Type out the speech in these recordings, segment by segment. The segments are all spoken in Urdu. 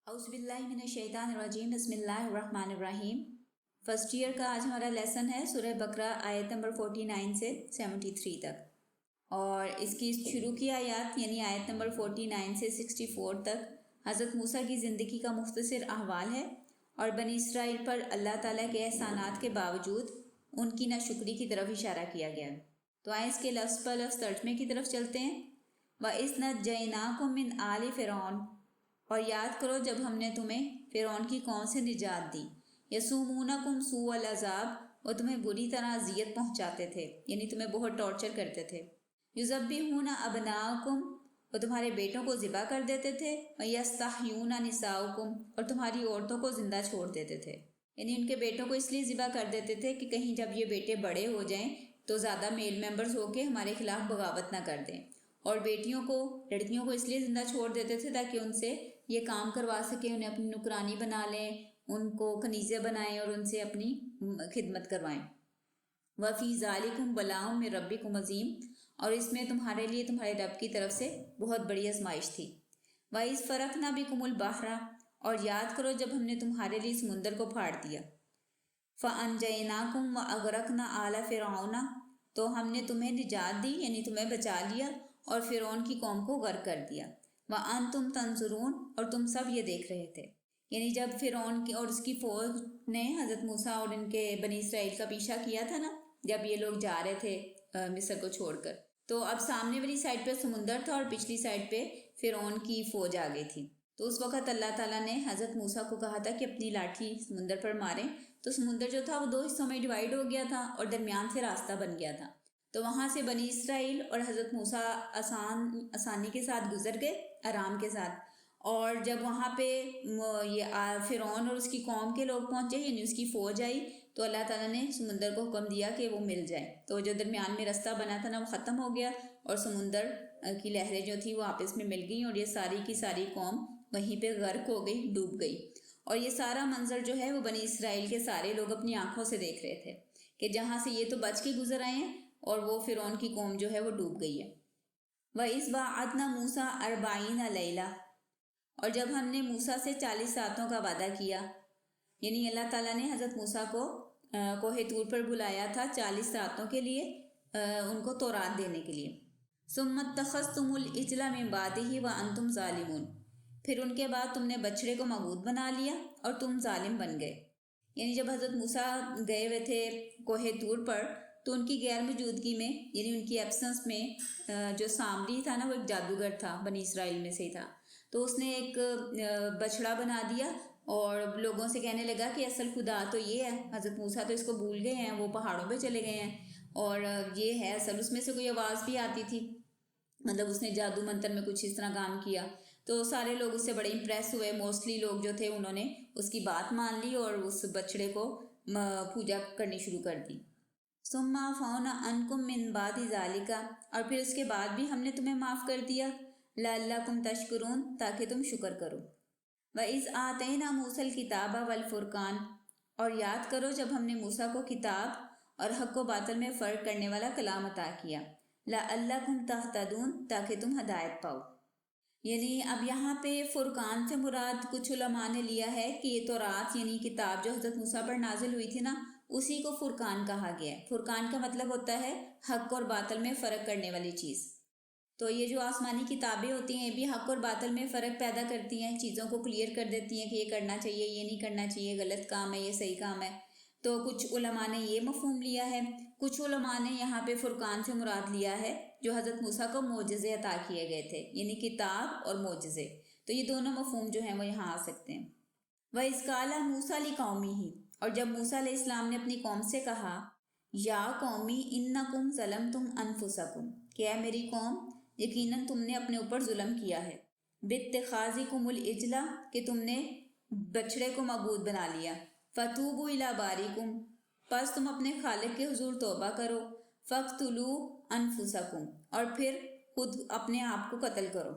اعوذ باللہ من الشیطان الرجیم، بسم اللہ الرحمن الرحیم۔ فرسٹ ایئر کا آج ہمارا لیسن ہے سورہ بقرہ آیت نمبر 49 سے 73 تک، اور اس کی شروع کی آیات یعنی آیت نمبر 49 سے 64 تک حضرت موسیٰ کی زندگی کا مختصر احوال ہے اور بنی اسرائیل پر اللہ تعالیٰ کے احسانات کے باوجود ان کی ناشکری کی طرف اشارہ کیا گیا۔ تو آئیں اس کے لفظ پر لفظ ترجمے کی طرف چلتے ہیں۔ وَإِذْ نَجَّيْنَاكُم مِّنْ آلِ فِرْعَوْنَ، اور یاد کرو جب ہم نے تمہیں فرعون کی قوم سے نجات دی۔ یسومونکم سوء العذاب، وہ تمہیں بری طرح اذیت پہنچاتے تھے، یعنی تمہیں بہت ٹارچر کرتے تھے۔ یذبحون ابناءکم، وہ تمہارے بیٹوں کو ذبح کر دیتے تھے۔ ویستحیون نساءکم، اور تمہاری عورتوں کو زندہ چھوڑ دیتے تھے، یعنی ان کے بیٹوں کو اس لیے ذبح کر دیتے تھے کہ کہیں جب یہ بیٹے بڑے ہو جائیں تو زیادہ میل ممبرز ہو کے ہمارے خلاف بغاوت نہ کر دیں، اور بیٹیوں کو لڑکیوں کو اس لیے زندہ چھوڑ دیتے تھے تاکہ ان سے یہ کام کروا سکیں، انہیں اپنی نوکرانی بنا لیں، ان کو کنیزیں بنائیں اور ان سے اپنی خدمت کروائیں۔ وَفِي ذَلِكُمْ بَلَاءٌ مِّن رَبِّكُمْ عَظِيمٌ، اور اس میں تمہارے لیے تمہارے رب کی طرف سے بہت بڑی آزمائش تھی۔ وَإِذْ فَرَقْنَا بِكُمُ الْبَحْرَ، اور یاد کرو جب ہم نے تمہارے لیے سمندر کو پھاڑ دیا۔ فَأَنجَيْنَاكُمْ وَأَغْرَقْنَا آلَ فِرْعَوْنَ، تو ہم نے تمہیں نجات دی یعنی تمہیں بچا لیا اور فرعون کی قوم کو غرق کر دیا۔ وَأَنْتُمْ تَنظُرُونَ، اور تم سب یہ دیکھ رہے تھے، یعنی جب فرعون کی اور اس کی فوج نے حضرت موسیٰ اور ان کے بنی اسرائیل کا پیچھا کیا تھا نا، جب یہ لوگ جا رہے تھے مصر کو چھوڑ کر، تو اب سامنے والی سائڈ پہ سمندر تھا اور پچھلی سائڈ پہ فرعون کی فوج آ گئی تھی۔ تو اس وقت اللہ تعالیٰ نے حضرت موسیٰ کو کہا تھا کہ اپنی لاٹھی سمندر پر ماریں، تو سمندر جو تھا وہ 2 حصوں میں ڈیوائیڈ ہو گیا تھا اور درمیان سے راستہ بن گیا تھا۔ تو وہاں سے بنی اسرائیل اور حضرت موسیٰ آسانی کے ساتھ گزر گئے، آرام کے ساتھ، اور جب وہاں پہ یہ فرعون اور اس کی قوم کے لوگ پہنچے یعنی اس کی فوج آئی، تو اللہ تعالیٰ نے سمندر کو حکم دیا کہ وہ مل جائے، تو جو درمیان میں راستہ بنا تھا نا وہ ختم ہو گیا اور سمندر کی لہریں جو تھیں وہ آپس میں مل گئیں اور یہ ساری کی ساری قوم وہیں پہ غرق ہو گئی، ڈوب گئی۔ اور یہ سارا منظر جو ہے وہ بنی اسرائیل کے سارے لوگ اپنی آنکھوں سے دیکھ رہے تھے کہ جہاں سے یہ تو بچ کے گزر آئے ہیں اور وہ فرعون کی قوم جو ہے وہ ڈوب گئی ہے۔ وَإِذْ وَعَدْنَا مُوسَىٰ 40 لَيْلَةً، اور جب ہم نے موسیٰ سے 40 راتوں کا وعدہ کیا، یعنی اللہ تعالیٰ نے حضرت موسیٰ کو کوہ طور پر بلایا تھا 40 راتوں کے لیے، ان کو تورات دینے کے لیے۔ ثُمَّ اتَّخَذْتُمُ الْعِجْلَ مِن بَعْدِهِ وَأَنْتُمْ ظَالِمُونَ، پھر ان کے بعد تم نے بچڑے کو معبود بنا لیا اور تم ظالم بن گئے۔ یعنی جب حضرت موسیٰ گئے ہوئے تھے کوہ طور پر تو ان کی غیر موجودگی میں یعنی ان کی ایبسنس میں جو سامری تھا نا وہ ایک جادوگر تھا، بنی اسرائیل میں سے ہی تھا، تو اس نے ایک بچڑا بنا دیا اور لوگوں سے کہنے لگا کہ اصل خدا تو یہ ہے، حضرت موسیٰ تو اس کو بھول گئے ہیں، وہ پہاڑوں پہ چلے گئے ہیں اور یہ ہے اصل۔ اس میں سے کوئی آواز بھی آتی تھی، مطلب اس نے جادو منتر میں کچھ اس طرح کام کیا، تو سارے لوگ اس سے بڑے امپریس ہوئے، موسٹلی لوگ جو تھے انہوں نے اس کی بات مان لی اور اس بچڑے کو پوجا کرنی شروع کر دی۔ ثُمَّ عَفَوْنَا عَنْكُم مِّن بَعْدِ ذَلِكَ، اور پھر اس کے بعد بھی ہم نے تمہیں معاف کر دیا، لَعَلَّكُمْ تَشْكُرُونَ، تاکہ تم شکر کرو۔ وَإِذْ آتَيْنَا مُوسَى الْكِتَابَ وَالْفُرْقَانَ، اور یاد کرو جب ہم نے موسیٰ کو کتاب اور حق و باطل میں فرق کرنے والا کلام عطا کیا، لَعَلَّكُمْ تَهْتَدُونَ، تاکہ تم ہدایت پاؤ۔ یعنی اب یہاں پہ فرقان سے مراد کچھ علماء نے لیا ہے کہ یہ تورات یعنی کتاب جو حضرت موسیٰ پر نازل ہوئی تھی نا، اسی کو فرقان کہا گیا ہے۔ فرقان کا مطلب ہوتا ہے حق اور باطل میں فرق کرنے والی چیز۔ تو یہ جو آسمانی کتابیں ہوتی ہیں یہ بھی حق اور باطل میں فرق پیدا کرتی ہیں، چیزوں کو کلیئر کر دیتی ہیں کہ یہ کرنا چاہیے، یہ نہیں کرنا چاہیے، غلط کام ہے، یہ صحیح کام ہے۔ تو کچھ علماء نے یہ مفہوم لیا ہے، کچھ علماء نے یہاں پہ فرقان سے مراد لیا ہے جو حضرت موسیٰ کو معجزے عطا کیے گئے تھے، یعنی کتاب اور معجزے، تو یہ دونوں مفہوم جو ہیں وہ یہاں آ سکتے ہیں۔ وَإِذْ قَالَ مُوسَىٰ لِقَوْمِهِ، اور جب موسیٰ علیہ السلام نے اپنی قوم سے کہا، یا قومی انکم ظلمتم انفسکم، کہ اے میری قوم یقیناً تم نے اپنے اوپر ظلم کیا ہے، باتخاذکم العجل، کہ تم نے بچڑے کو معبود بنا لیا، فتوبوا الی باریکم، پس تم اپنے خالق کے حضور توبہ کرو، فاقتلوا انفسکم، اور پھر خود اپنے آپ کو قتل کرو۔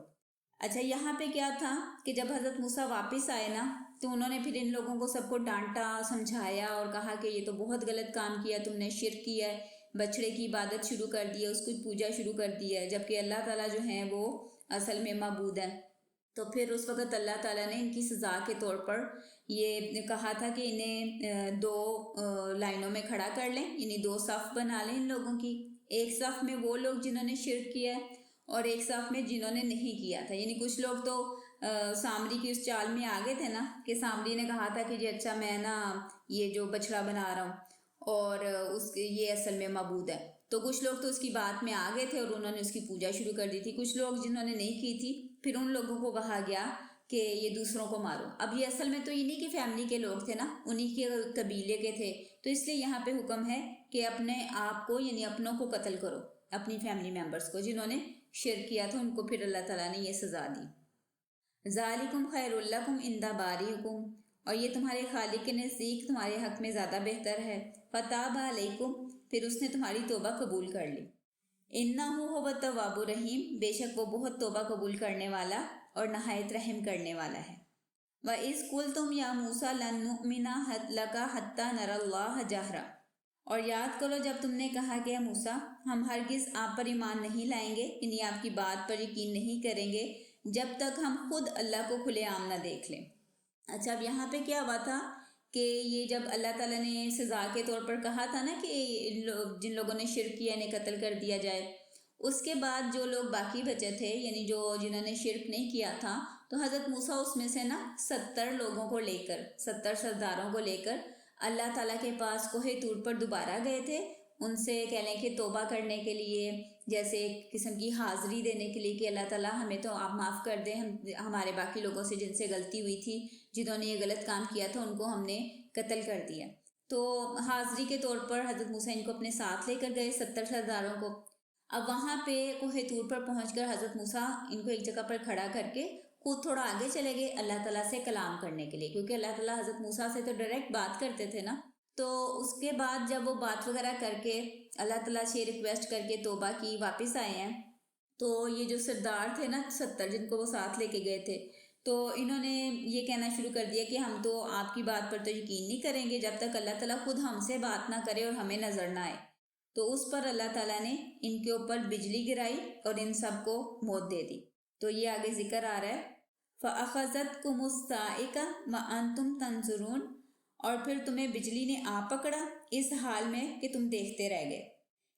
اچھا یہاں پہ کیا تھا کہ جب حضرت موسیٰ واپس آئے نا تو انہوں نے پھر ان لوگوں کو سب کو ڈانٹا، سمجھایا اور کہا کہ یہ تو بہت غلط کام کیا تم نے، شرک کیا ہے، بچڑے کی عبادت شروع کر دی ہے، اس کی پوجا شروع کر دی ہے، جبکہ اللہ تعالیٰ جو ہیں وہ اصل میں معبود ہیں۔ تو پھر اس وقت اللہ تعالیٰ نے ان کی سزا کے طور پر یہ کہا تھا کہ انہیں دو لائنوں میں کھڑا کر لیں، یعنی دو صف بنا لیں ان لوگوں کی، ایک صف میں وہ لوگ جنہوں نے شرک کیا ہے اور ایک صف میں جنہوں نے نہیں کیا تھا۔ یعنی کچھ لوگ تو سامری کی اس چال میں آگے تھے نا، کہ سامری نے کہا تھا کہ جی اچھا میں نا یہ جو بچڑا بنا رہا ہوں اور یہ اصل میں معبود ہے، تو کچھ لوگ تو اس کی بات میں آگے تھے اور انہوں نے اس کی پوجا شروع کر دی تھی۔ کچھ لوگ جنہوں نے نہیں کی تھی، پھر ان لوگوں کو کہا گیا کہ یہ دوسروں کو مارو۔ اب یہ اصل میں تو انہی کی فیملی کے لوگ تھے نا، انہی کے قبیلے کے تھے، تو اس لیے یہاں پہ حکم ہے کہ اپنے آپ کو یعنی اپنوں کو قتل کرو، اپنی فیملی ممبرز کو جنہوں نے شرک کیا تھا، ان کو پھر اللہ تعالیٰ نے یہ سزا دی۔ ذالکم خیر لکم عند باریکم، اور یہ تمہارے خالق کے نزدیک تمہارے حق میں زیادہ بہتر ہے۔ فتاب علیکم، پھر اس نے تمہاری توبہ قبول کر لی۔ انہ هو التواب الرحیم، بے شک وہ بہت توبہ قبول کرنے والا اور نہایت رحم کرنے والا ہے۔ وَإِذْ قُلْتُمْ يَا مُوسَىٰ لَن نُّؤْمِنَ لَكَ حَتَّىٰ نَرَى اللَّهَ جَهْرَةً، اور یاد کرو جب تم نے کہا کہ اے موسیٰ ہم ہرگز آپ پر ایمان نہیں لائیں گے، یعنی آپ کی بات پر یقین نہیں کریں گے جب تک ہم خود اللہ کو کھلے عام نہ دیکھ لیں۔ اچھا، اب یہاں پہ کیا ہوا تھا کہ یہ جب اللہ تعالیٰ نے سزا کے طور پر کہا تھا نا کہ جن لوگوں نے شرک کیا انہیں قتل کر دیا جائے، اس کے بعد جو لوگ باقی بچے تھے یعنی جنہوں نے شرک نہیں کیا تھا، تو حضرت موسیٰ اس میں سے نا 70 لوگوں کو لے کر، 70 سرداروں کو لے کر اللہ تعالیٰ کے پاس کوہ طور پر دوبارہ گئے تھے، ان سے کہہ لیں کہ توبہ کرنے کے لیے، جیسے ایک قسم کی حاضری دینے کے لیے کہ اللہ تعالیٰ ہمیں تو آپ معاف کر دیں، ہمارے باقی لوگوں سے جن سے غلطی ہوئی تھی، جنہوں نے یہ غلط کام کیا تھا ان کو ہم نے قتل کر دیا۔ تو حاضری کے طور پر حضرت موسیٰ ان کو اپنے ساتھ لے کر گئے، 70 سرداروں کو۔ اب وہاں پہ کوہ طور پر پہنچ کر حضرت موسیٰ ان کو ایک جگہ پر کھڑا کر کے خود تھوڑا آگے چلے گئے اللہ تعالیٰ سے کلام کرنے کے لیے، کیونکہ اللہ تعالیٰ حضرت موسیٰ سے تو ڈائریکٹ بات کرتے تھے نا۔ تو اس کے بعد جب وہ بات وغیرہ کر کے اللہ تعالیٰ سے ریکویسٹ کر کے توبہ کی واپس آئے ہیں، تو یہ جو سردار تھے نا 70 جن کو وہ ساتھ لے کے گئے تھے، تو انہوں نے یہ کہنا شروع کر دیا کہ ہم تو آپ کی بات پر تو یقین نہیں کریں گے جب تک اللہ تعالیٰ خود ہم سے بات نہ کرے اور ہمیں نظر نہ آئے۔ تو اس پر اللہ تعالیٰ نے ان کے اوپر بجلی گرائی اور ان سب کو موت دے دی۔ تو یہ آگے ذکر آ رہا ہے فَأَخَذَتْكُمُ الصَّاعِقَةُ وَأَنْتُمْ تَنظُرُونَ، اور پھر تمہیں بجلی نے آ پکڑا اس حال میں کہ تم دیکھتے رہ گئے۔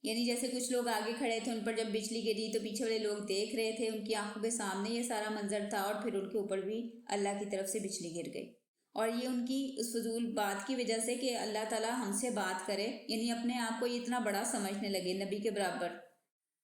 یعنی جیسے کچھ لوگ آگے کھڑے تھے، ان پر جب بجلی گری تو پیچھے والے لوگ دیکھ رہے تھے، ان کی آنکھوں کے سامنے یہ سارا منظر تھا، اور پھر ان کے اوپر بھی اللہ کی طرف سے بجلی گر گئی۔ اور یہ ان کی اس فضول بات کی وجہ سے کہ اللہ تعالیٰ ہم سے بات کرے، یعنی اپنے آپ کو یہ اتنا بڑا سمجھنے لگے نبی کے برابر۔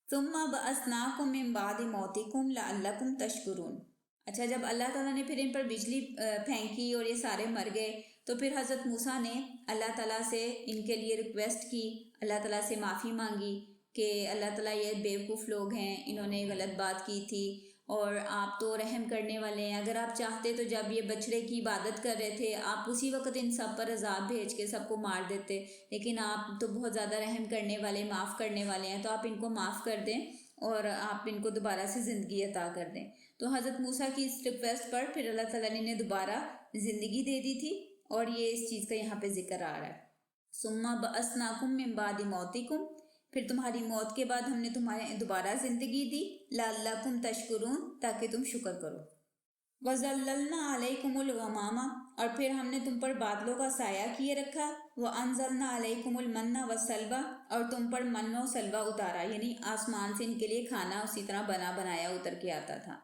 ثُمَّ بَعَثْنَاكُم مِّن بَعْدِ مَوْتِكُمْ لَعَلَّكُمْ تَشْكُرُونَ۔ اچھا، جب اللہ تعالیٰ نے پھر ان پر بجلی پھینکی اور یہ سارے مر گئے، تو پھر حضرت موسیٰ نے اللہ تعالیٰ سے ان کے لیے ریکویسٹ کی، اللہ تعالیٰ سے معافی مانگی کہ اللہ تعالیٰ یہ بیوقوف لوگ ہیں، انہوں نے غلط بات کی تھی اور آپ تو رحم کرنے والے ہیں، اگر آپ چاہتے تو جب یہ بچڑے کی عبادت کر رہے تھے آپ اسی وقت ان سب پر عذاب بھیج کے سب کو مار دیتے، لیکن آپ تو بہت زیادہ رحم کرنے والے، معاف کرنے والے ہیں، تو آپ ان کو معاف کر دیں اور آپ ان کو دوبارہ سے زندگی عطا کر دیں۔ تو حضرت موسیٰ کی اس ریکویسٹ پر پھر اللہ تعالیٰ نے انہیں دوبارہ زندگی دے دی تھی، اور یہ اس چیز کا یہاں پہ ذکر آ رہا ہے۔ ثُمَّ بَعَثْنَاكُم مِّن بَعْدِ مَوْتِكُمْ، پھر تمہاری موت کے بعد ہم نے تمہیں دوبارہ زندگی دی، لَعَلَّكُمْ تَشْكُرُونَ، تاکہ تم شکر کرو۔ وَظَلَّلْنَا عَلَيْكُمُ الْغَمَامَ، اور پھر ہم نے تم پر بادلوں کا سایہ کیے رکھا، وَأَنزَلْنَا عَلَيْكُمُ الْمَنَّ وَالسَّلْوَىٰ، اور تم پر من و سلوہ اتارا، یعنی آسمان سے ان کے لیے کھانا اسی طرح بنا بنایا اتر کے آتا تھا۔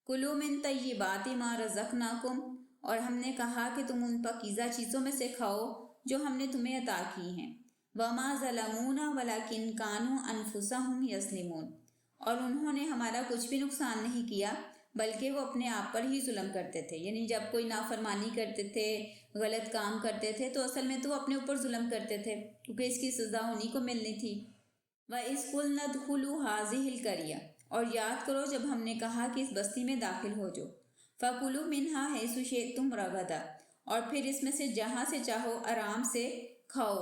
کُلُوا مِن طَیِّبَاتِ مَا رَزَقْنَاکُمْ، اور ہم نے کہا کہ تم ان پاکیزہ چیزوں میں سے کھاؤ جو ہم نے تمہیں عطا کی ہیں۔ وَمَا ظَلَمُونَا وَلَٰكِن كَانُوا أَنفُسَهُمْ يَظْلِمُونَ، اور انہوں نے ہمارا کچھ بھی نقصان نہیں کیا بلکہ وہ اپنے آپ پر ہی ظلم کرتے تھے، یعنی جب کوئی نافرمانی کرتے تھے، غلط کام کرتے تھے، تو اصل میں تو وہ اپنے اوپر ظلم کرتے تھے، کیونکہ اس کی سزا انہی کو ملنی تھی۔ وَإِذْ قُلْنَا ادْخُلُوا هَٰذِهِ الْقَرْيَةَ، اور یاد کرو جب ہم نے کہا کہ اس بستی میں داخل ہو جو، فَكُلُوا مِنْهَا حَيْثُ شِئْتُمْ رَغَدًا، اور پھر اس میں سے جہاں سے چاہو آرام سے کھاؤ،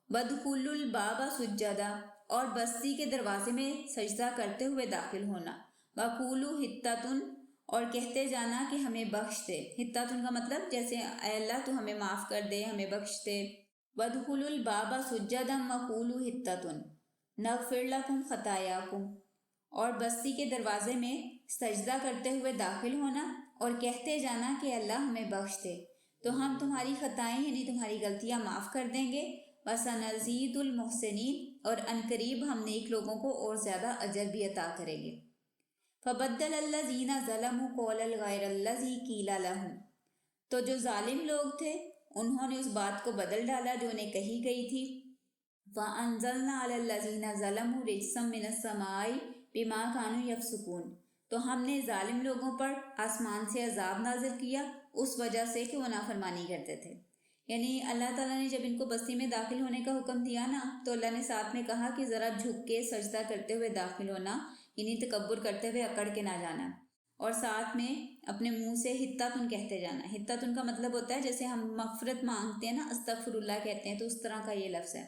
وَادْخُلُوا الْبَابَ سُجَّدًا، اور بستی کے دروازے میں سجدہ کرتے ہوئے داخل ہونا، وَقُولُوا حِطَّةٌ، اور کہتے جانا کہ ہمیں بخش دے، حِطَّةٌ کا مطلب جیسے اے اللہ تو ہمیں معاف کر دے، ہمیں بخش دے۔ وَادْخُلُوا الْبَابَ سُجَّدًا وَقُولُوا حِطَّةٌ نَغْفِرْ لَكُمْ خَطَايَاكُمْ، اور بستی کے دروازے میں سجدہ کرتے ہوئے داخل ہونا اور کہتے جانا کہ اللہ ہمیں بخش دے، تو ہم تمہاری خطائیں یعنی تمہاری غلطیاں معاف کر دیں گے، وَسَنَزِيدُ الْمُحْسِنِينَ، اور عنقریب ہم نیک لوگوں کو اور زیادہ اجر بھی عطا کریں گے۔ فَبَدَّلَ الَّذِينَ ظَلَمُوا قَوْلًا غَيْرَ الَّذِي قِيلَ لَهُمْ، تو جو ظالم لوگ تھے انہوں نے اس بات کو بدل ڈالا جو انہیں کہی گئی تھی۔ وَأَنزَلْنَا عَلَى الَّذِينَ ظَلَمُوا رِجْزًا مِّنَ السَّمَاءِ بِمَا كَانُوا يَفْسُقُونَ، تو ہم نے ظالم لوگوں پر آسمان سے عذاب نازل کیا اس وجہ سے کہ وہ نافرمانی کرتے تھے۔ یعنی اللہ تعالیٰ نے جب ان کو بستی میں داخل ہونے کا حکم دیا نا، تو اللہ نے ساتھ میں کہا کہ ذرا جھک کے سجدہ کرتے ہوئے داخل ہونا، یعنی تکبر کرتے ہوئے اکڑ کے نہ جانا، اور ساتھ میں اپنے منہ سے حتتن کہتے جانا۔ حتتن کا مطلب ہوتا ہے جیسے ہم مغفرت مانگتے ہیں نا، استغفر اللہ کہتے ہیں، تو اس طرح کا یہ لفظ ہے۔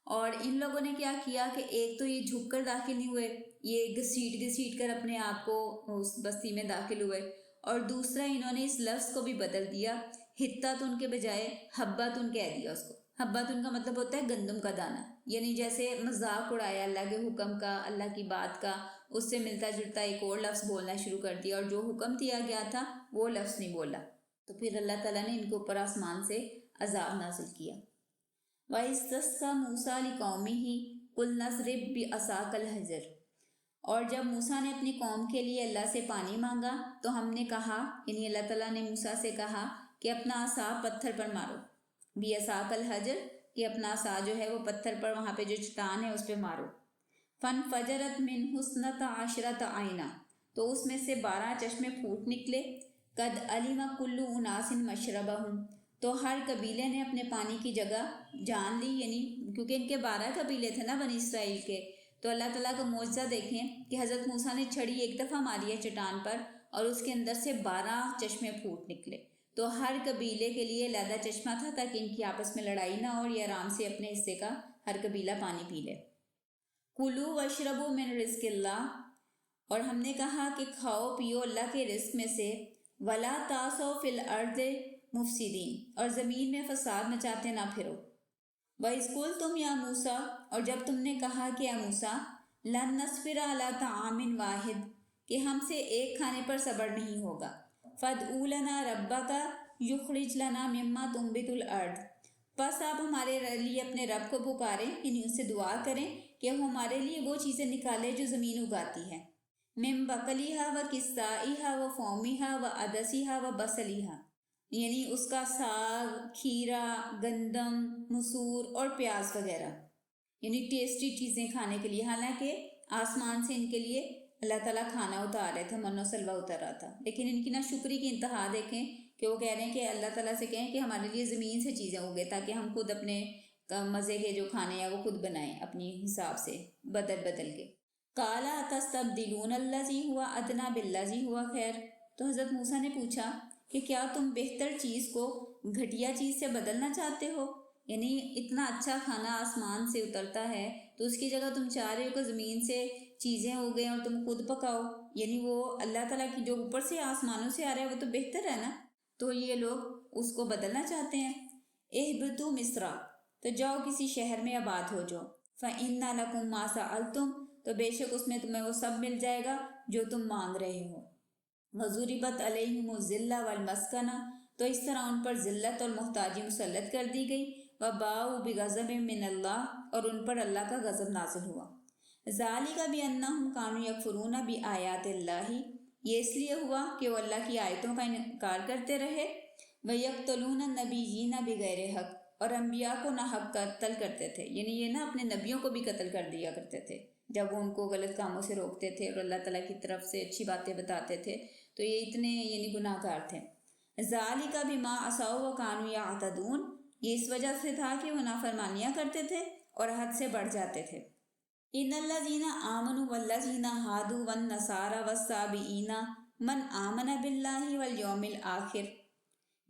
اور ان لوگوں نے کیا کیا کہ ایک تو یہ جھک کر داخل نہیں ہوئے، یہ گھسیٹ کر اپنے آپ کو اس بستی میں داخل ہوئے، اور دوسرا انہوں نے اس لفظ کو بھی بدل دیا، حتتن کے بجائے حبتن کہہ دیا اس کو۔ حبتن کا مطلب ہوتا ہے گندم کا دانہ، یعنی جیسے مذاق اڑایا اللہ کے حکم کا، اللہ کی بات کا، اس سے ملتا جلتا ایک اور لفظ بولنا شروع کر دیا، اور جو حکم دیا گیا تھا وہ لفظ نہیں بولا، تو پھر اللہ تعالیٰ نے ان کے اوپر آسمان سے عذاب نازل کیا۔ وَإِسْتَسْقَىٰ مُوسَىٰ لِقَوْمِهِ قُلْنَا اضْرِب بِّعَصَاكَ الْحَجَرَ، اور جب موسیٰ نے اپنی قوم کے لیے اللہ سے پانی مانگا تو ہم نے کہا، یعنی اللہ تعالیٰ نے موسیٰ سے کہا کہ اپنا عصا پتھر پر مارو، بِّعَصَاكَ الْحَجَرَ، کہ اپنا عصا جو ہے وہ پتھر پر، وہاں پہ جو چٹان ہے اس پہ مارو۔ فَانْفَجَرَتْ مِنْهُ اثْنَتَا عَشْرَةَ عَيْنًا، تو اس میں سے 12 چشمے پھوٹ نکلے۔ قَدْ عَلِمَ كُلُّ أُنَاسٍ مَشْرَبَهُمْ، تو ہر قبیلے نے اپنے پانی کی جگہ جان لی، یعنی کیونکہ ان کے 12 قبیلے تھے نا بنی اسرائیل کے، تو اللہ تعالیٰ کا معجزہ دیکھیں کہ حضرت موسیٰ نے چھڑی ایک دفعہ ماری ہے چٹان پر اور اس کے اندر سے 12 چشمے پھوٹ نکلے، تو ہر قبیلے کے لیے علیحدہ چشمہ تھا تاکہ ان کی آپس میں لڑائی نہ ہو، اور یہ آرام سے اپنے حصے کا ہر قبیلہ پانی پی لے۔ کُلُوا وَاشْرَبُوا مِن رِزْقِ اللَّهِ، اور ہم نے کہا کہ کھاؤ پیو اللہ کے رزق میں سے، وَلَا تَعْثَوْا فِي الْأَرْضِ مُفْسِدِينَ، اور زمین میں فساد مچاتے نہ پھرو۔ وَإِذْ قُلْتُمْ يَا مُوسَىٰ، اور جب تم نے کہا کہ اے موسیٰ، لَن نَّصْبِرَ عَلَىٰ طَعَامٍ وَاحِدٍ، کہ ہم سے ایک کھانے پر صبر نہیں ہوگا، فَادْعُ لَنَا رَبَّكَ يُخْرِجْ لَنَا مِمَّا تُنبِتُ الْأَرْضُ، بس آپ ہمارے لیے اپنے رب کو پکاریں، یعنی ان سے دعا کریں کہ وہ ہمارے لیے وہ چیزیں نکالے جو زمین اگاتی ہے، مِن بَقْلِهَا وَقِثَّائِهَا وَفُومِهَا وَعَدَسِهَا وَبَصَلِهَا، یعنی اس کا ساگ، کھیرا، گندم، مسور اور پیاز وغیرہ، یعنی ٹیسٹی چیزیں کھانے کے لیے، حالانکہ آسمان سے ان کے لیے اللہ تعالیٰ کھانا اتار رہے تھے، من و سلوہ اتر رہا تھا، لیکن ان کی ناشکری کی انتہا دیکھیں کہ وہ کہہ رہے ہیں کہ اللہ تعالیٰ سے کہیں کہ ہمارے لیے زمین سے چیزیں اگے تاکہ ہم خود اپنے مزے کے جو کھانے ہیں وہ خود بنائیں اپنی حساب سے بدل بدل کے۔ قَالَ أَتَسْتَبْدِلُونَ الَّذِي هُوَ أَدْنَىٰ بِالَّذِي هُوَ خَيْرٌ، تو حضرت موسیٰ نے پوچھا کہ کیا تم بہتر چیز کو گھٹیا چیز سے بدلنا چاہتے ہو؟ یعنی اتنا اچھا کھانا آسمان سے اترتا ہے تو اس کی جگہ تم چاہ رہے ہو کہ زمین سے چیزیں اگیں اور تم خود پکاؤ، یعنی وہ اللہ تعالیٰ کی جو اوپر سے آسمانوں سے آ رہا ہے وہ تو بہتر ہے نا، تو یہ لوگ اس کو بدلنا چاہتے ہیں۔ اہبطوا مصر، تو جاؤ کسی شہر میں آباد ہو جاؤ، فإن لکم ما سألتم، تو بے شک اس میں تمہیں وہ سب مل جائے گا جو تم مانگ رہے ہو۔ وَضُرِبَتْ عَلَيْهِمُ الذِّلَّةُ وَالْمَسْكَنَةُ، تو اس طرح ان پر ذلت اور محتاجی مسلط کر دی گئی۔ وَبَاءُوا بِغَضَبٍ مِّنَ اللَّهِ، اور ان پر اللہ کا غضب نازل ہوا۔ ذَلِكَ بِأَنَّهُمْ كَانُوا يَكْفُرُونَ بِآيَاتِ اللَّهِ، یہ اس لیے ہوا کہ وہ اللہ کی آیتوں کا انکار کرتے رہے۔ وَيَقْتُلُونَ النَّبِيِّينَ بِغَيْرِ حَقٍّ، اور انبیاء کو ناحق قتل کرتے تھے، یعنی یہ نا اپنے نبیوں کو بھی قتل کر دیا کرتے تھے جب وہ ان کو غلط کاموں سے روکتے تھے اور اللہ تعالیٰ کی طرف سے اچھی باتیں بتاتے تھے، تو یہ اتنے یعنی گناہ گار تھے۔ ذَلِكَ بِمَا عَصَوْا وَكَانُوا يَعْتَدُونَ، یہ اس وجہ سے تھا کہ وہ نافرمانیاں کرتے تھے اور حد سے بڑھ جاتے تھے۔ إِنَّ الَّذِينَ آمَنُوا وَالَّذِينَ هَادُوا وَالنَّصَارَىٰ وَالصَّابِئِينَ مَنْ آمَنَ بِاللَّهِ وَالْيَوْمِ الْآخِرِ،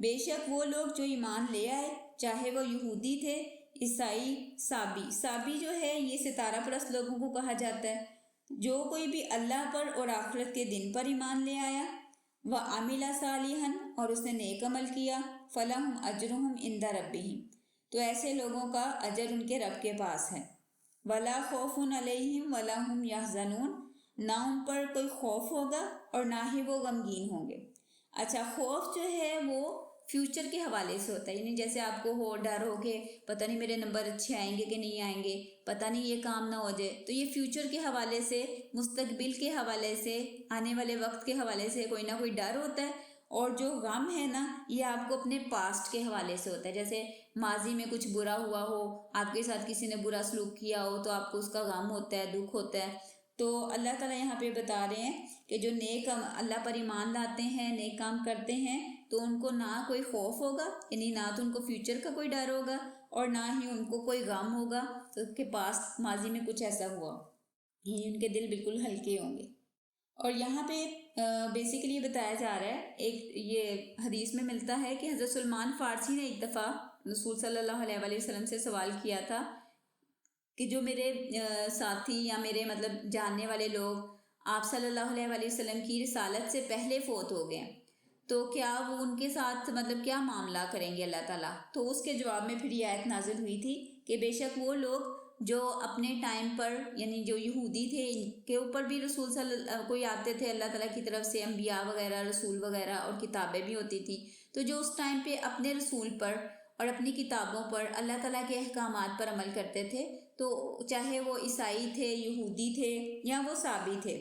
بے شک وہ لوگ جو ایمان لے آئے، چاہے وہ یہودی تھے، عیسائی، سابی جو ہے یہ ستارہ پرست لوگوں کو کہا جاتا ہے، جو کوئی بھی اللہ پر اور آخرت کے دن پر ایمان لے آیا، وَعَمِلَ صَالِحًا، اور اس نے نیک عمل کیا، فَلَهُمْ أَجْرُهُمْ عِندَ رَبِّهِمْ، تو ایسے لوگوں کا اجر ان کے رب کے پاس ہے۔ وَلَا خَوْفٌ عَلَيْهِمْ وَلَا هُمْ يَحْزَنُونَ، نہ ان پر کوئی خوف ہوگا اور نہ ہی وہ غمگین ہوں گے۔ اچھا، خوف جو ہے وہ فیوچر کے حوالے سے ہوتا ہے، یعنی جیسے آپ کو ہو ڈر ہو کہ پتہ نہیں میرے نمبر اچھے آئیں گے کہ نہیں آئیں گے، پتہ نہیں یہ کام نہ ہو جائے، تو یہ فیوچر کے حوالے سے، مستقبل کے حوالے سے، آنے والے وقت کے حوالے سے کوئی نہ کوئی ڈر ہوتا ہے۔ اور جو غم ہے نا، یہ آپ کو اپنے پاسٹ کے حوالے سے ہوتا ہے، جیسے ماضی میں کچھ برا ہوا ہو، آپ کے ساتھ کسی نے برا سلوک کیا ہو تو آپ کو اس کا غم ہوتا ہے، دکھ ہوتا ہے۔ تو اللہ تعالیٰ یہاں پہ بتا رہے ہیں کہ جو نیک اللہ پر ایمان لاتے ہیں، نیک کام کرتے ہیں، تو ان کو نہ کوئی خوف ہوگا، یعنی نہ تو ان کو فیوچر کا کوئی ڈر ہوگا اور نہ ہی ان کو کوئی غم ہوگا تو ان کے پاس ماضی میں کچھ ایسا ہوا، یعنی ان کے دل بالکل ہلکے ہوں گے۔ اور یہاں پہ بیسیکلی یہ بتایا جا رہا ہے، ایک یہ حدیث میں ملتا ہے کہ حضرت سلمان فارسی نے ایک دفعہ رسول صلی اللہ علیہ وآلہ وسلم سے سوال کیا تھا کہ جو میرے ساتھی یا میرے مطلب جاننے والے لوگ آپ صلی اللہ علیہ وآلہ وسلم کی رسالت سے پہلے فوت ہو گئے، تو کیا وہ ان کے ساتھ مطلب کیا معاملہ کریں گے اللہ تعالیٰ؟ تو اس کے جواب میں پھر یہ آیت نازل ہوئی تھی کہ بے شک وہ لوگ جو اپنے ٹائم پر، یعنی جو یہودی تھے، ان کے اوپر بھی رسول صلی اللہ کوئی آتے تھے اللہ تعالیٰ کی طرف سے، انبیاء وغیرہ، رسول وغیرہ، اور کتابیں بھی ہوتی تھیں، تو جو اس ٹائم پہ اپنے رسول پر اور اپنی کتابوں پر اللہ تعالیٰ کے احکامات پر عمل کرتے تھے، تو چاہے وہ عیسائی تھے، یہودی تھے یا وہ صابی تھے،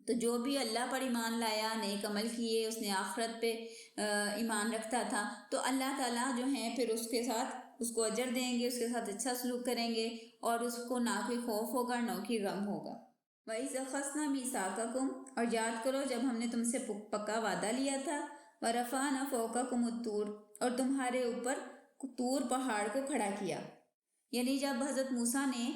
تو جو بھی اللہ پر ایمان لایا، نیک عمل کیے، اس نے آخرت پہ ایمان رکھتا تھا، تو اللہ تعالیٰ جو ہیں پھر اس کے ساتھ اس کو اجر دیں گے، اس کے ساتھ اچھا سلوک کریں گے، اور اس کو نہ کوئی خوف ہوگا نہ کوئی غم ہوگا۔ وَإِذْ أَخَذْنَا مِيثَاقَكُمْ، اور یاد کرو جب ہم نے تم سے پکا وعدہ لیا تھا، وَرَفَعْنَا فَوْقَكُمُ الطُّورَ، اور تمہارے اوپر طور پہاڑ کو کھڑا کیا، یعنی جب حضرت موسیٰ نے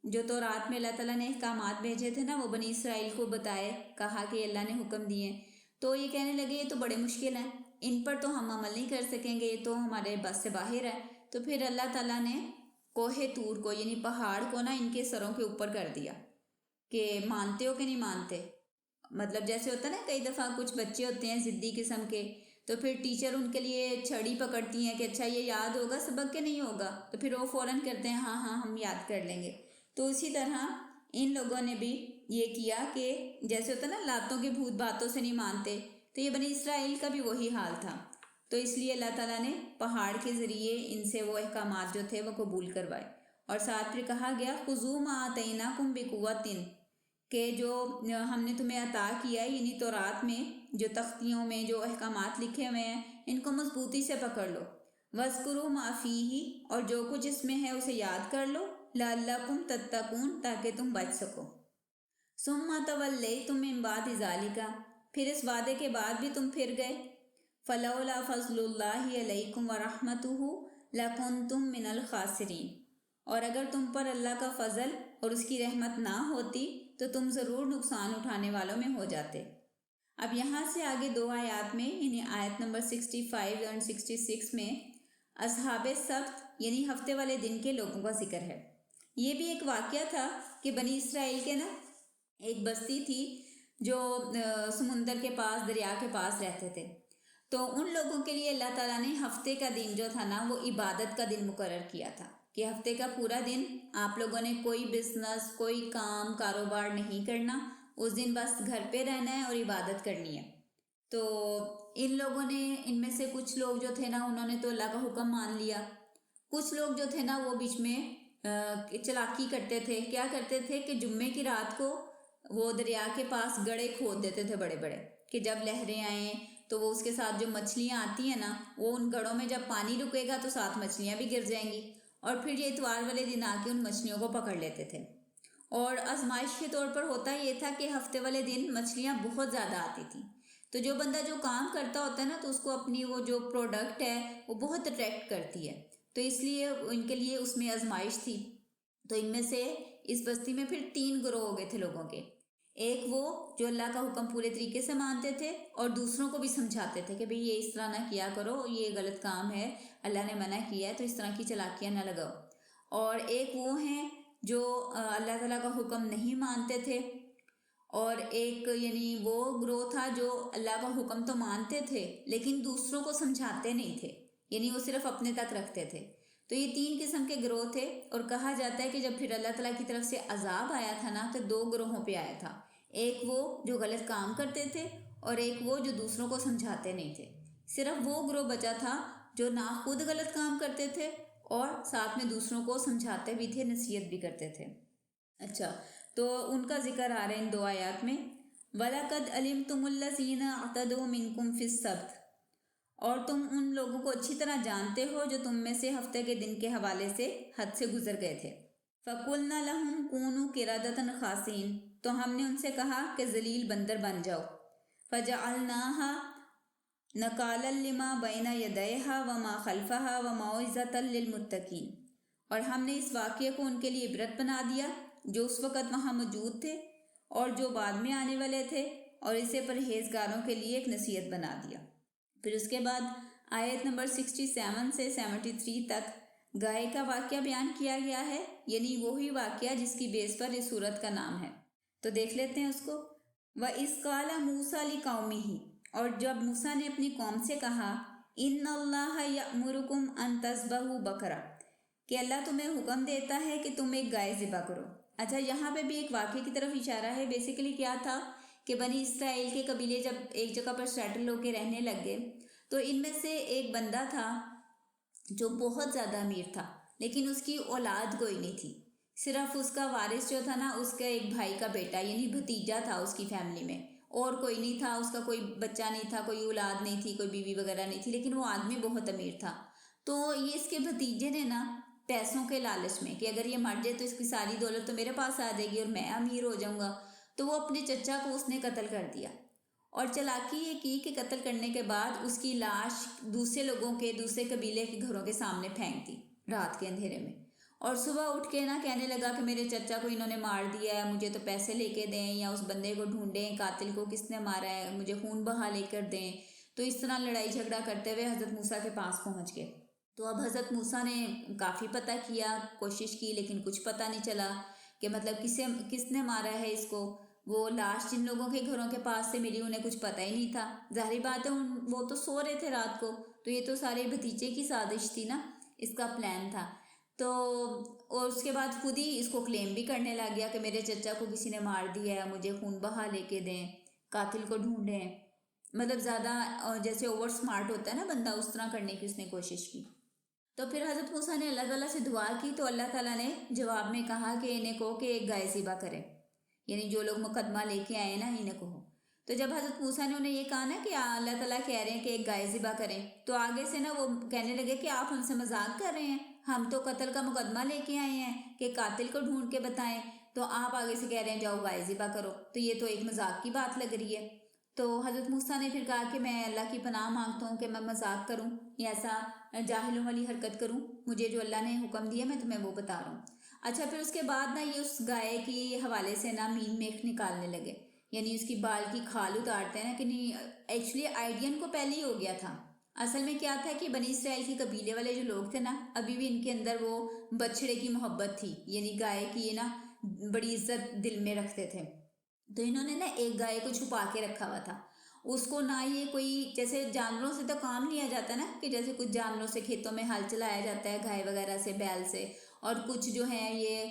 جو تورات میں اللہ تعالیٰ نے احکامات بھیجے تھے نا، وہ بنی اسرائیل کو بتائے، کہا کہ اللہ نے حکم دیے، تو یہ کہنے لگے یہ تو بڑے مشکل ہیں، ان پر تو ہم عمل نہیں کر سکیں گے، یہ تو ہمارے بس سے باہر ہے۔ تو پھر اللہ تعالیٰ نے کوہ طور کو، یعنی پہاڑ کو نا ان کے سروں کے اوپر کر دیا کہ مانتے ہو کہ نہیں مانتے۔ مطلب جیسے ہوتا ہے نا، کئی دفعہ کچھ بچے ہوتے ہیں ضدی قسم کے، تو پھر ٹیچر ان کے لیے چھڑی پکڑتی ہیں کہ اچھا یہ یاد ہوگا سبق کہ نہیں ہوگا، تو پھر وہ فوراً کرتے ہیں ہاں ہاں ہم یاد کر لیں گے۔ تو اسی طرح ان لوگوں نے بھی یہ کیا کہ جیسے ہوتا ہے نا لاتوں کے بھوت باتوں سے نہیں مانتے، تو یہ بنی اسرائیل کا بھی وہی حال تھا، تو اس لیے اللہ تعالیٰ نے پہاڑ کے ذریعے ان سے وہ احکامات جو تھے وہ قبول کروائے۔ اور ساتھ پھر کہا گیا خُذُوا مَا آتَيْنَاكُمْ بِقُوَّةٍ، کہ جو ہم نے تمہیں عطا کیا ہے، یعنی تورات میں جو تختیوں میں جو احکامات لکھے ہوئے ہیں، ان کو مضبوطی سے پکڑ لو، وَاذْكُرُوا مَا فِيهِ، اور جو کچھ اس میں ہے اسے یاد کر لو، لَعَلَّكُمْ تَتَّقُونَ، تاکہ تم بچ سکو۔ ثُمَّ تَوَلَّيْتُم مِّن بَعْدِ ذَلِكَ، پھر اس وعدے کے بعد بھی تم پھر گئے۔ فَلَوْلَا فَضْلُ اللَّهِ عَلَيْكُمْ وَرَحْمَتُهُ لَكُنْتُم مِّنَ الْخَاسِرِينَ، اور اگر تم پر اللہ کا فضل اور اس کی رحمت نہ ہوتی تو تم ضرور نقصان اٹھانے والوں میں ہو جاتے۔ اب یہاں سے آگے دو آیات میں، یعنی آیت نمبر 65 اور 66 میں اصحاب سبت یعنی ہفتے والے دن کے لوگوں کا ذکر ہے۔ یہ بھی ایک واقعہ تھا کہ بنی اسرائیل کے نا ایک بستی تھی جو سمندر کے پاس، دریا کے پاس رہتے تھے، تو ان لوگوں کے لیے اللہ تعالیٰ نے ہفتے کا دن جو تھا نا وہ عبادت کا دن مقرر کیا تھا، کہ ہفتے کا پورا دن آپ لوگوں نے کوئی بزنس، کوئی کام کاروبار نہیں کرنا، اس دن بس گھر پہ رہنا ہے اور عبادت کرنی ہے۔ تو ان لوگوں نے، ان میں سے کچھ لوگ جو تھے نا انہوں نے تو اللہ کا حکم مان لیا، کچھ لوگ جو تھے نا وہ بیچ میں چلاکی کرتے تھے۔ کیا کرتے تھے کہ جمعے کی رات کو وہ دریا کے پاس گڑھے کھود دیتے تھے بڑے بڑے، کہ جب لہریں آئیں تو وہ اس کے ساتھ جو مچھلیاں آتی ہیں نا، وہ ان گڑھوں میں جب پانی رکے گا تو ساتھ مچھلیاں بھی گر جائیں گی، اور پھر یہ اتوار والے دن آ کے ان مچھلیوں کو پکڑ لیتے تھے۔ اور آزمائش کے طور پر ہوتا یہ تھا کہ ہفتے والے دن مچھلیاں بہت زیادہ آتی تھیں، تو جو بندہ جو کام کرتا ہوتا ہے نا تو اس کو اپنی وہ جو پروڈکٹ ہے وہ بہت اٹریکٹ کرتی ہے، تو اس لیے ان کے لیے اس میں آزمائش تھی۔ تو ان میں سے اس بستی میں پھر 3 گروہ ہو گئے تھے لوگوں کے، ایک وہ جو اللہ کا حکم پورے طریقے سے مانتے تھے اور دوسروں کو بھی سمجھاتے تھے کہ بھئی یہ اس طرح نہ کیا کرو، یہ غلط کام ہے، اللہ نے منع کیا ہے، تو اس طرح کی چالاکیاں نہ لگاؤ۔ اور ایک وہ ہیں جو اللہ تعالیٰ کا حکم نہیں مانتے تھے، اور ایک یعنی وہ گروہ تھا جو اللہ کا حکم تو مانتے تھے لیکن دوسروں کو سمجھاتے نہیں تھے، یعنی وہ صرف اپنے تک رکھتے تھے۔ تو یہ 3 قسم کے گروہ تھے، اور کہا جاتا ہے کہ جب پھر اللہ تعالیٰ کی طرف سے عذاب آیا تھا نا تو 2 گروہوں پہ آیا تھا، ایک وہ جو غلط کام کرتے تھے اور ایک وہ جو دوسروں کو سمجھاتے نہیں تھے۔ صرف وہ گروہ بچا تھا جو نہ خود غلط کام کرتے تھے اور ساتھ میں دوسروں کو سمجھاتے بھی تھے، نصیحت بھی کرتے تھے۔ اچھا، تو ان کا ذکر آ رہا ہے ان 2 آیات میں۔ وَلَقَدْ عَلِمْتُمُ الَّذِينَ اعْتَدُوا مِنْكُمْ فِي السَّبْتِ، اور تم ان لوگوں کو اچھی طرح جانتے ہو جو تم میں سے ہفتے کے دن کے حوالے سے حد سے گزر گئے تھے۔ فَقُلْنَا لَهُمْ كُونُوا قِرَدَةً خَاسِئِينَ، تو ہم نے ان سے کہا کہ ذلیل بندر بن جاؤ۔ فَجَعَلْنَاهَا نَكَالًا لِمَا بَيْنَ يَدَيْهَا وَمَا خَلْفَهَا وَمَوْعِظَةً لِلْمُتَّقِينَ، اور ہم نے اس واقعے کو ان کے لیے عبرت بنا دیا جو اس وقت وہاں موجود تھے اور جو بعد میں آنے والے تھے، اور اسے پرہیزگاروں کے لیے ایک نصیحت بنا دیا۔ پھر اس کے بعد آیت نمبر 67 سے 73 تک گائے کا واقعہ بیان کیا گیا ہے، یعنی وہی واقعہ جس کی بیس پر اس سورت کا نام ہے۔ تو دیکھ لیتے ہیں اس کو۔ وَإِذْ قَالَ مُوسَىٰ لِقَوْمِهِ، اور جب موسیٰ نے اپنی قوم سے کہا، إِنَّ اللَّهَ يَأْمُرُكُمْ أَن تَذْبَحُوا بَقَرَةً، کہ اللہ تمہیں حکم دیتا ہے کہ تم ایک گائے ذبح کرو۔ اچھا، یہاں پہ بھی ایک واقعے کی طرف اشارہ ہے۔ بیسیکلی کیا تھا کہ بنی اسرائیل کے قبیلے جب ایک جگہ پر سیٹل ہو کے رہنے لگ گئے تو ان میں سے ایک بندہ تھا جو بہت زیادہ امیر تھا، لیکن اس کی اولاد کوئی نہیں تھی۔ صرف اس کا وارث جو تھا نا، اس کا ایک بھائی کا بیٹا یعنی بھتیجا تھا اس کی فیملی میں، اور کوئی نہیں تھا، اس کا کوئی بچہ نہیں تھا، کوئی اولاد نہیں تھی، کوئی بیوی وغیرہ نہیں تھی، لیکن وہ آدمی بہت امیر تھا۔ تو یہ اس کے بھتیجے نے نا پیسوں کے لالچ میں کہ اگر یہ مر جائے تو اس کی ساری دولت تو میرے پاس آ جائے گی اور میں امیر ہو جاؤں گا، تو وہ اپنے چچا کو اس نے قتل کر دیا۔ اور چالاکی یہ کی کہ قتل کرنے کے بعد اس کی لاش دوسرے لوگوں کے، دوسرے قبیلے کے گھروں کے سامنے پھینک دی رات کے اندھیرے میں، اور صبح اٹھ کے نا کہنے لگا کہ میرے چچا کو انہوں نے مار دیا ہے، مجھے تو پیسے لے کے دیں یا اس بندے کو ڈھونڈیں، قاتل کو کس نے مارا ہے، مجھے خون بہا لے کر دیں۔ تو اس طرح لڑائی جھگڑا کرتے ہوئے حضرت موسیٰ کے پاس پہنچ گئے۔ تو اب حضرت موسیٰ نے کافی پتہ کیا، کوشش کی، لیکن کچھ پتہ نہیں چلا کہ مطلب کس نے مارا ہے اس کو۔ وہ لاش جن لوگوں کے گھروں کے پاس سے ملی انہیں کچھ پتہ ہی نہیں تھا۔ ظاہری بات ہے وہ تو سو رہے تھے رات کو، تو یہ تو سارے بھتیجے کی سازش تھی نا، اس کا پلان تھا۔ تو اور اس کے بعد خود ہی اس کو کلیم بھی کرنے لگ گیا کہ میرے چچا کو کسی نے مار دیا ہے، مجھے خون بہا لے کے دیں، قاتل کو ڈھونڈیں۔ مطلب زیادہ جیسے اوور سمارٹ ہوتا ہے نا بندہ، اس طرح کرنے کی اس نے کوشش کی۔ تو پھر حضرت موسیٰ نے اللہ تعالیٰ سے دعا کی تو اللہ تعالیٰ نے جواب میں کہا کہ انہیں کہو کہ ایک گائے ذبح کرے، یعنی جو لوگ مقدمہ لے کے آئے نا انہیں کہو۔ تو جب حضرت موسیٰ نے انہیں یہ کہا نا کہ اللہ تعالیٰ کہہ رہے ہیں کہ ایک گائے ذبح کریں، تو آگے سے نا وہ کہنے لگے کہ آپ ہم سے مذاق کر رہے ہیں، ہم تو قتل کا مقدمہ لے کے آئے ہیں کہ قاتل کو ڈھونڈ کے بتائیں، تو آپ آگے سے کہہ رہے ہیں جاؤ گائے ذبح کرو، تو یہ تو ایک مذاق کی بات لگ رہی ہے۔ تو حضرت موسیٰ نے پھر کہا کہ میں اللہ کی پناہ مانگتا ہوں کہ میں مذاق کروں یا ایسا جاہلوں والی حرکت کروں، مجھے جو اللہ نے حکم دیا میں تمہیں وہ بتا رہا ہوں۔ اچھا، پھر اس کے بعد نا یہ اس گائے کی حوالے سے نا مین میخ نکالنے لگے، یعنی اس کی بال کی کھال اتارتے ہیں نا، کہ نہیں ایکچولی آئیڈیا ان کو پہلے ہی ہو گیا تھا۔ اصل میں کیا تھا کہ بنی اسرائیل کی قبیلے والے جو لوگ تھے نا، ابھی بھی ان کے اندر وہ بچڑے کی محبت تھی، یعنی گائے کی نا بڑی عزت دل میں رکھتے تھے۔ تو انہوں نے نا ایک گائے کو چھپا کے رکھا ہوا تھا، اس کو نہ یہ کوئی جیسے جانوروں سے تو کام لیا جاتا نا، کہ جیسے کچھ جانوروں سے کھیتوں میں ہل چلایا جاتا ہے، گائے وغیرہ سے، بیل سے، اور کچھ جو ہیں یہ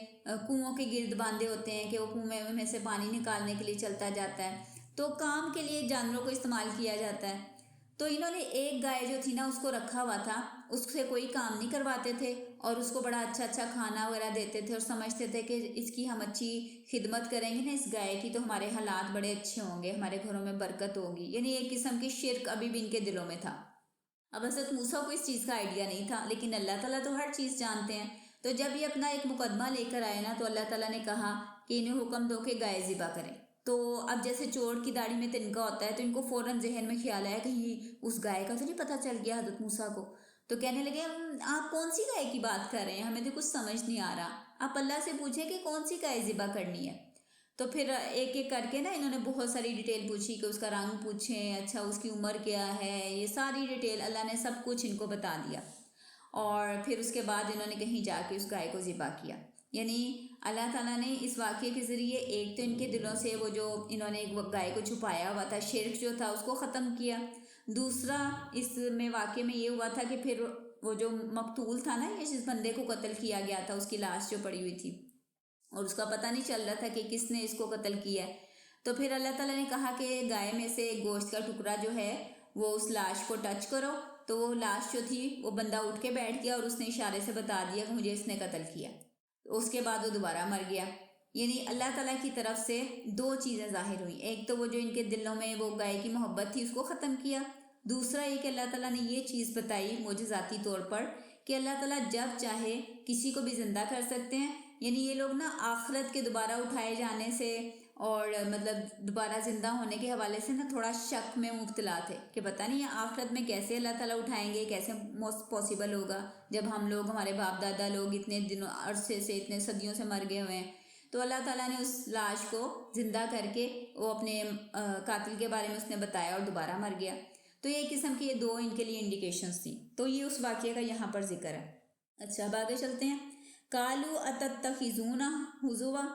کنووں کے گرد باندھے ہوتے ہیں کہ وہ کنویں میں سے پانی نکالنے کے لیے چلتا جاتا ہے، تو کام کے لیے جانوروں کو استعمال کیا جاتا ہے۔ تو انہوں نے ایک گائے جو تھی نا اس کو رکھا ہوا تھا، اس سے کوئی کام نہیں کرواتے تھے اور اس کو بڑا اچھا اچھا کھانا وغیرہ دیتے تھے، اور سمجھتے تھے کہ اس کی ہم اچھی خدمت کریں گے نا اس گائے کی تو ہمارے حالات بڑے اچھے ہوں گے، ہمارے گھروں میں برکت ہوگی، یعنی ایک قسم کی شرک ابھی بھی ان کے دلوں میں تھا۔ اب حضرت موسیٰ کو اس چیز کا آئیڈیا نہیں تھا، لیکن اللہ تعالیٰ تو ہر چیز جانتے ہیں۔ تو جب یہ اپنا ایک مقدمہ لے کر آئے نا تو اللہ تعالیٰ نے کہا کہ انہیں حکم دو کہ گائے ذبح کریں۔ تو اب جیسے چور کی داڑھی میں تنکا ہوتا ہے تو ان کو فوراً ذہن میں خیال آیا کہیں اس گائے کا تو نہیں پتہ چل گیا حضرت موسیٰ کو۔ تو کہنے لگے آپ کون سی گائے کی بات کر رہے ہیں، ہمیں تو کچھ سمجھ نہیں آ رہا، آپ اللہ سے پوچھیں کہ کون سی گائے ذبح کرنی ہے۔ تو پھر ایک ایک کر کے نا انہوں نے بہت ساری ڈیٹیل پوچھی کہ اس کا رنگ پوچھیں، اچھا اس کی عمر کیا ہے، یہ ساری ڈیٹیل اللہ نے سب کچھ ان کو بتا دیا۔ اور پھر اس کے بعد انہوں نے کہیں جا کے اس گائے کو ذبح کیا، یعنی اللہ تعالیٰ نے اس واقعے کے ذریعے ایک تو ان کے دلوں سے وہ جو انہوں نے ایک گائے کو چھپایا ہوا تھا، شرک جو تھا اس کو ختم کیا۔ دوسرا اس میں واقعے میں یہ ہوا تھا کہ پھر وہ جو مقتول تھا نا، یہ جس بندے کو قتل کیا گیا تھا، اس کی لاش جو پڑی ہوئی تھی اور اس کا پتہ نہیں چل رہا تھا کہ کس نے اس کو قتل کیا ہے، تو پھر اللہ تعالیٰ نے کہا کہ گائے میں سے گوشت کا ٹکڑا جو ہے وہ اس لاش کو ٹچ کرو، تو وہ لاش جو تھی وہ بندہ اٹھ کے بیٹھ گیا اور اس نے اشارے سے بتا دیا کہ مجھے اس نے قتل کیا۔ اس کے بعد وہ دوبارہ مر گیا۔ یعنی اللہ تعالیٰ کی طرف سے دو چیزیں ظاہر ہوئیں، ایک تو وہ جو ان کے دلوں میں وہ گائے کی محبت تھی اس کو ختم کیا، دوسرا یہ کہ اللہ تعالیٰ نے یہ چیز بتائی معجزاتی طور پر کہ اللہ تعالیٰ جب چاہے کسی کو بھی زندہ کر سکتے ہیں۔ یعنی یہ لوگ نا آخرت کے دوبارہ اٹھائے جانے سے اور مطلب دوبارہ زندہ ہونے کے حوالے سے نا تھوڑا شک میں مبتلا تھے کہ پتہ نہیں یہ آخرت میں کیسے اللہ تعالیٰ اٹھائیں گے، کیسے پاسبل ہوگا جب ہم لوگ، ہمارے باپ دادا لوگ اتنے دنوں عرصے سے، اتنے صدیوں سے مر گئے ہوئے ہیں۔ تو اللہ تعالیٰ نے اس لاش کو زندہ کر کے وہ اپنے قاتل کے بارے میں اس نے بتایا اور دوبارہ مر گیا۔ تو یہ قسم کی یہ دو ان کے لیے انڈیکیشنز تھیں، تو یہ اس واقعے کا یہاں پر ذکر ہے۔ اچھا اب آگے چلتے ہیں۔ قالوا اتتخذونہ ہزوا،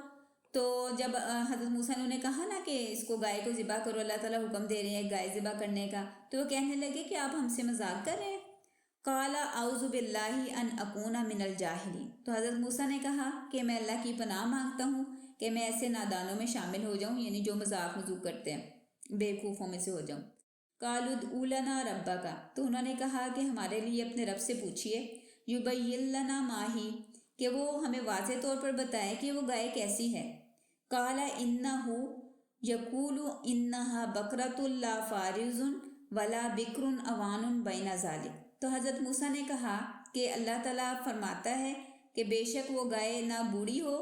تو جب حضرت موسیٰ نے انہیں کہا نا کہ اس کو گائے کو ذبح کرو، اللہ تعالیٰ حکم دے رہے ہیں گائے ذبح کرنے کا، تو وہ کہنے لگے کہ آپ ہم سے مذاق کر رہے ہیں۔ قال اعوذ باللہ ان اکون من الجاہلین، تو حضرت موسیٰ نے کہا کہ میں اللہ کی پناہ مانگتا ہوں کہ میں ایسے نادانوں میں شامل ہو جاؤں، یعنی جو مذاق مذوق کرتے ہیں، بیوقوفوں میں سے ہو جاؤں۔ قالوا ادع لنا ربک، تو انہوں نے کہا کہ ہمارے لیے اپنے رب سے پوچھئے، یبین لنا ما ہی، کہ وہ ہمیں واضح طور پر بتائے کہ وہ گائے کیسی ہے۔ قال انہ یقول انہا بقرۃ لا فارض ولا بکر اوان بین ذلک، تو حضرت موسیٰ نے کہا کہ اللہ تعالیٰ فرماتا ہے کہ بے شک وہ گائے نہ بوڑھی ہو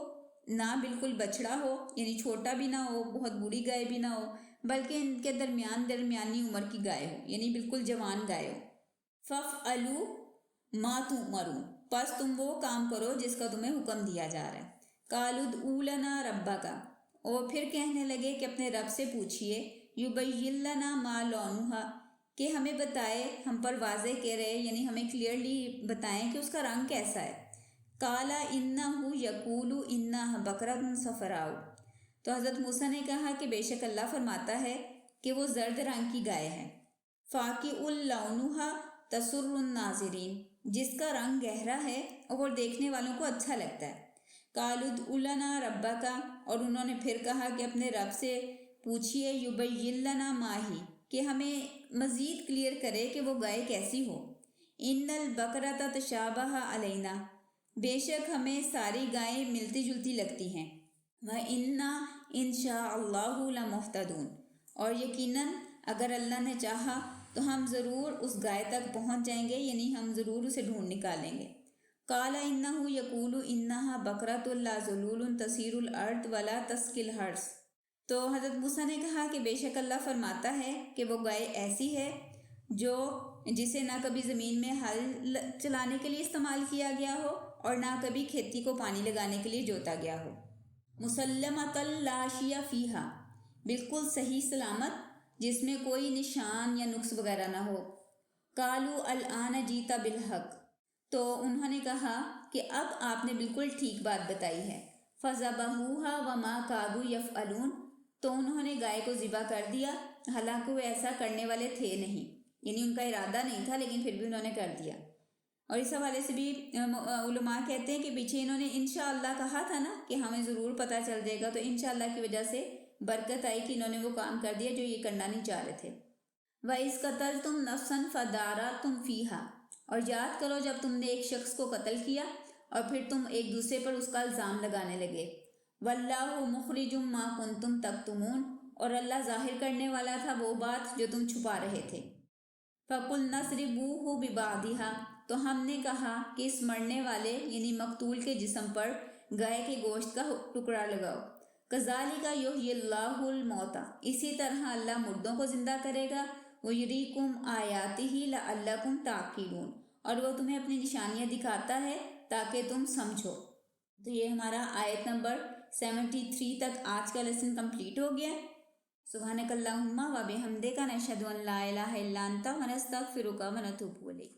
نہ بالکل بچڑا ہو، یعنی چھوٹا بھی نہ ہو بہت بوڑھی گائے بھی نہ ہو، بلکہ ان کے درمیانی عمر کی گائے ہو، یعنی بالکل جوان گائے ہو۔ فافعلوا ما تؤمرون، پس تم وہ کام کرو جس کا تمہیں حکم دیا جا رہا ہے۔ قالوا ادع لنا ربک، اور پھر کہنے لگے کہ اپنے رب سے پوچھئے، یبین لنا ما لونھا، کہ ہمیں بتائے، ہم پر واضح کہہ رہے یعنی ہمیں کلیئرلی بتائیں کہ اس کا رنگ کیسا ہے۔ قال انہ یقول انہا بقرۃ صفراء، تو حضرت موسیٰ نے کہا کہ بے شک اللہ فرماتا ہے کہ وہ زرد رنگ کی گائے ہے، فاقع لونھا تسر الناظرین، جس کا رنگ گہرا ہے اور دیکھنے والوں کو اچھا لگتا ہے۔ قالوا ادع لنا ربک، اور انہوں نے پھر کہا کہ اپنے رب سے پوچھئے، یبین لنا ما ہی، کہ ہمیں مزید کلیئر کرے کہ وہ گائے کیسی ہو۔ ان البقرۃ تشابہ علینا، بے شک ہمیں ساری گائیں ملتی جلتی لگتی ہیں۔ وَإِنَّا إِن شَاءَ اللَّهُ لَمُهْتَدُونَ، اور یقیناً اگر اللہ نے چاہا تو ہم ضرور اس گائے تک پہنچ جائیں گے، یعنی ہم ضرور اسے ڈھونڈ نکالیں گے۔ قال انہ یقول انہا بقرۃ لا ذلول تثیر الارض ولا تسقی الحرث، تو حضرت موسیٰ نے کہا کہ بے شک اللہ فرماتا ہے کہ وہ گائے ایسی ہے جسے نہ کبھی زمین میں ہل چلانے کے لیے استعمال کیا گیا ہو اور نہ کبھی کھیتی کو پانی لگانے کے لیے جوتا گیا ہو۔ مسلمۃ لا شیء فیہا، بالکل صحیح سلامت، جس میں کوئی نشان یا نقص وغیرہ نہ ہو۔ قالوا الآن جیت بالحق، تو انہوں نے کہا کہ اب آپ نے بالکل ٹھیک بات بتائی ہے۔ فذبحوها وما كادوا يفعلون، تو انہوں نے گائے کو ذبح کر دیا حالانکہ وہ ایسا کرنے والے تھے نہیں، یعنی ان کا ارادہ نہیں تھا لیکن پھر بھی انہوں نے کر دیا۔ اور اس حوالے سے بھی علماء کہتے ہیں کہ پیچھے انہوں نے انشاءاللہ کہا تھا نا کہ ہمیں ضرور پتہ چل جائے گا، تو انشاءاللہ کی وجہ سے برکت آئی کہ انہوں نے وہ کام کر دیا جو یہ کرنا نہیں چاہ رہے تھے۔ وَإِذْ قَتَلْتُمْ نَفْسًا فَادَارَأْتُمْ فِيهَا، اور یاد کرو جب تم نے ایک شخص کو قتل کیا اور پھر تم ایک دوسرے پر اس کا الزام لگانے لگے۔ وَاللَّهُ مُخْرِجٌ مَا كُنْتُمْ تَكْتُمُونَ، اور اللہ ظاہر کرنے والا تھا وہ بات جو تم چھپا رہے تھے۔ فَقُلْنَا اضْرِبُوهُ بِبَعْضِهَا، تو ہم نے کہا کہ اس مرنے والے یعنی مقتول کے جسم پر گائے کے گوشت کا ٹکڑا لگاؤ۔ كَذَلِكَ يُحْيِي اللَّهُ الْمَوْتَى، اسی طرح اللہ مردوں کو زندہ کرے گا۔ وَيُرِيكُمْ آيَاتِهِ لَعَلَّكُمْ تَعْقِلُونَ، اور وہ تمہیں اپنی نشانیاں دکھاتا ہے تاکہ تم سمجھو۔ تو یہ ہمارا آیت نمبر 73 تک آج کا لیسن کمپلیٹ ہو گیا۔ سبحانک اللہم و بحمدک، نشہد ان لا الہ الا انت ونستغفرک ونتوب الیک۔